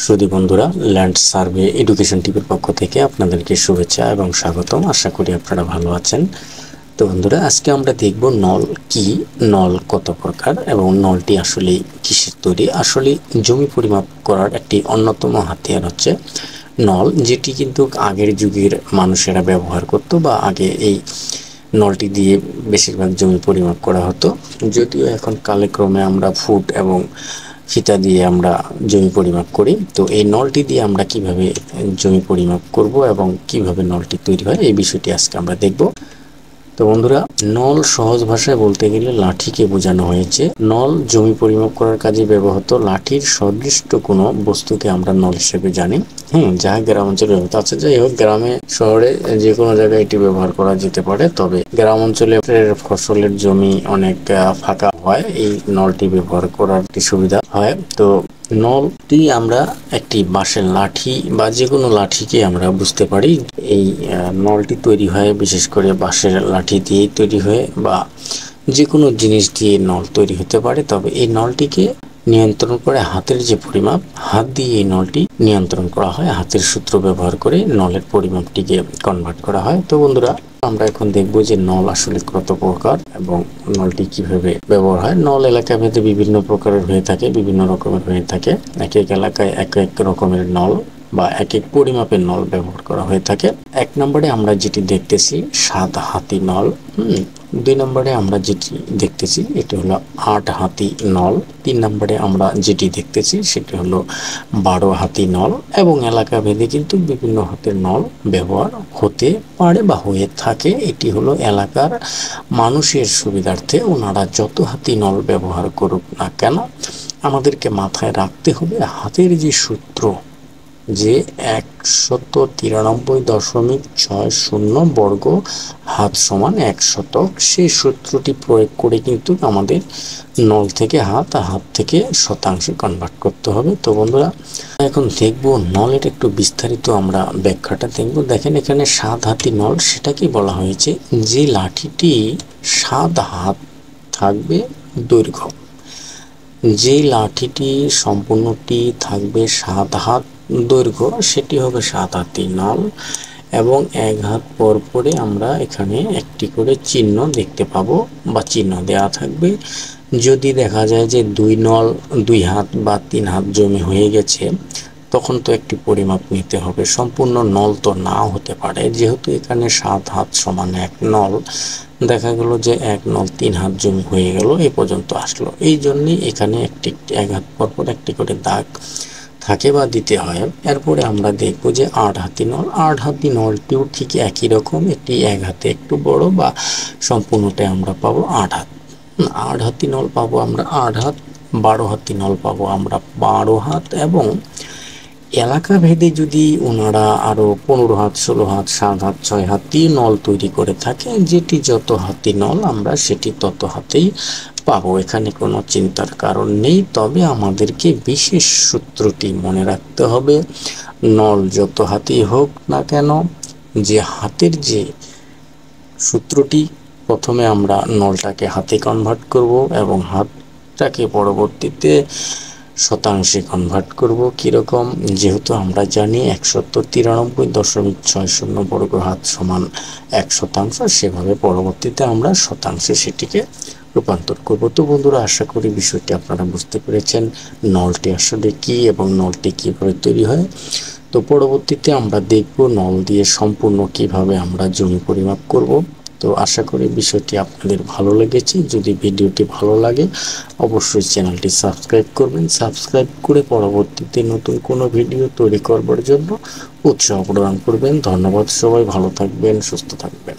সুধী বন্ধুরা, land survey education টিভির পক্ষ থেকে আপনাদেরকে শুভেচ্ছা এবং স্বাগতম। আশা করি আপনারা ভালো আছেন। তো বন্ধুরা, আজকে আমরা দেখব নল কি, নল কত প্রকার এবং নলটি আসলে কিসের তৈরি। আসলে জমি পরিমাপ করার একটি অন্যতম হাতিয়ার হচ্ছে নল, যেটি কিন্তু আগের যুগের মানুষেরা ব্যবহার করত বা আগে এই নলটি দিয়ে বেশিরভাগ জমি পরিমাপ করা হতো। যদিও এখন কালক্রমে আমরা ফুট এবং ফিতা দিয়ে আমরা জমি পরিমাপ করি। তো এই নলটি দিয়ে আমরা কিভাবে জমি পরিমাপ করব এবং কিভাবে নলটি তৈরি হয় এই বিষয়টি আজকে আমরা দেখব। তো বন্ধুরা, নল সহজ ভাষায় বলতে গেলে লাঠিকে বোঝানো হয়েছে। নল জমি পরিমাপ করার কাজে ব্যবহৃত লাঠির সদৃষ্ট কোনো বস্তুকে আমরা নল হিসেবে জানি, যা গ্রাম অঞ্চলে ব্যবহৃত আছে। যাই হোক, গ্রামে শহরে যে কোনো জায়গায় এটি ব্যবহার করা যেতে পারে, তবে গ্রাম অঞ্চলে ফসলের জমি অনেক ফাঁকা হয়, এই নলটি ব্যবহার করার একটি সুবিধা হয়। তো নলটি আমরা একটি বাঁশের লাঠি বা যে কোনো লাঠিকে আমরা বুঝতে পারি। এই নলটি তৈরি হয় বিশেষ করে বাঁশের লাঠি দিয়ে তৈরি হয় বা যে কোনো জিনিস দিয়ে নল তৈরি হতে পারে। তবে এই নলটিকে নিয়ন্ত্রণ করে হাতের যে পরিমাপ, হাত দিয়ে এই নলটি নিয়ন্ত্রণ করা হয়। হাতের সূত্র ব্যবহার করে নলের পরিমাপটিকে কনভার্ট করা হয়। তো বন্ধুরা, আমরা এখন দেখব যে নল আসলে কত প্রকার এবং নলটি কিভাবে ব্যবহার হয়। নল এলাকা ভেদে বিভিন্ন প্রকারের হয়ে থাকে, বিভিন্ন রকমের হয়ে থাকে। এক এক এলাকায় এক এক রকমের নল বা এক এক পরিমাপের নল ব্যবহার করা হয়ে থাকে। এক নম্বরে আমরা যেটি দেখতেছি 7 হাতি নল। 2 নম্বরে আমরা যেটি দেখতেছি এটি হলো 8 হাতি নল। 3 নম্বরে আমরা যেটি দেখতেছি সেটি হলো 12 হাতি নল। এবং এলাকা ভেদে কিন্তু বিভিন্ন হাতের নল ব্যবহার হতে পারে বা হয়ে থাকে। এটি হলো এলাকার মানুষের সুবিধার্থে ওনারা যত হাতি নল ব্যবহার করুক না কেন, আমাদেরকে মাথায় রাখতে হবে হাতের যে সূত্র, যে 193.60 বর্গ হাত সমান 1 শতক, সেই সূত্রটি প্রয়োগ করে কিন্তু আমাদের নল থেকে হাত, হাত থেকে শতাংশে কনভার্ট করতে হবে। তো বন্ধুরা, এখন দেখব নলের একটু বিস্তারিত আমরা ব্যাখ্যাটা দেখব। দেখেন, এখানে 7 হাতি নল সেটাকে বলা হয়েছে যে লাঠিটি 7 হাত থাকবে দৈর্ঘ্য। যে লাঠিটি সম্পূর্ণটি থাকবে 7 হাত দৈর্ঘ্য সেটি হবে 7 হাতি নল। এবং 1 হাত পর পরে আমরা এখানে একটি করে চিহ্ন দেখতে পাবো বা চিহ্ন দেওয়া থাকবে। যদি দেখা যায় যে 2 হাত বা 3 হাত জমি হয়ে গেছে, তখন তো একটি পরিমাপ নিতে হবে। সম্পূর্ণ নল তো নাও হতে পারে, যেহেতু এখানে 7 হাত সমান 1 নল, দেখা গেল যে 1 নল 3 হাত জমি হয়ে গেল, এই পর্যন্ত আসলো। এই জন্যই এখানে 1 হাত পর পর একটি করে দাগ থাকে বা দিতে হয়। এরপরে আমরা দেখব যে 8 হাতি নল। 8 হাতি নলটিও ঠিক একই রকম, এটি 1 হাতে একটু বড় বা সম্পূর্ণটাই আমরা পাবো 8 হাত। 8 হাতি নল পাবো আমরা 8 হাত। 12 হাতি নল পাবো আমরা 12 হাত। এবং এলাকা ভেদে যদি ওনারা আরো 15 হাত, 16 হাত, 7 হাত, 6 হাত দিয়ে নল তৈরি করে থাকে, যেটি যত হাতি নল আমরা সেটি তত হাতেই পাবো। এখানে কোনো চিন্তার কারণ নেই। তবে আমাদেরকে বিশেষ সূত্রটি মনে রাখতে হবে, নল যত হাতি হোক না কেন, যে হাতের যে সূত্রটি, প্রথমে আমরা নলটাকে হাতে কনভার্ট করব এবং হাতটাকে পরবর্তীতে শতাংশে কনভার্ট করব। কিরকম? যেহেতু আমরা জানি 193.60 বর্গ হাত সমান 1 শতাংশ, সেভাবে পরবর্তীতে আমরা শতাংশে সেটিকে রূপান্তর করব। তো বন্ধুরা, আশা করি বিষয়টি আপনারা বুঝতে পেরেছেন নলটি আসলে কি এবং নলটি কিভাবে তৈরি হয়। তো পরবর্তীতে আমরা দেখব নল দিয়ে সম্পূর্ণ কিভাবে আমরা জমি পরিমাপ করব। তো আশা করি বিষয়টি আপনাদের ভালো লেগেছে। যদি ভিডিওটি ভালো লাগে অবশ্যই চ্যানেলটি সাবস্ক্রাইব করবেন। সাবস্ক্রাইব করে পরবর্তীতে নতুন কোনো ভিডিও তৈরি করবার জন্য উৎসাহ প্রদান করবেন। ধন্যবাদ। সবাই ভালো থাকবেন, সুস্থ থাকবেন।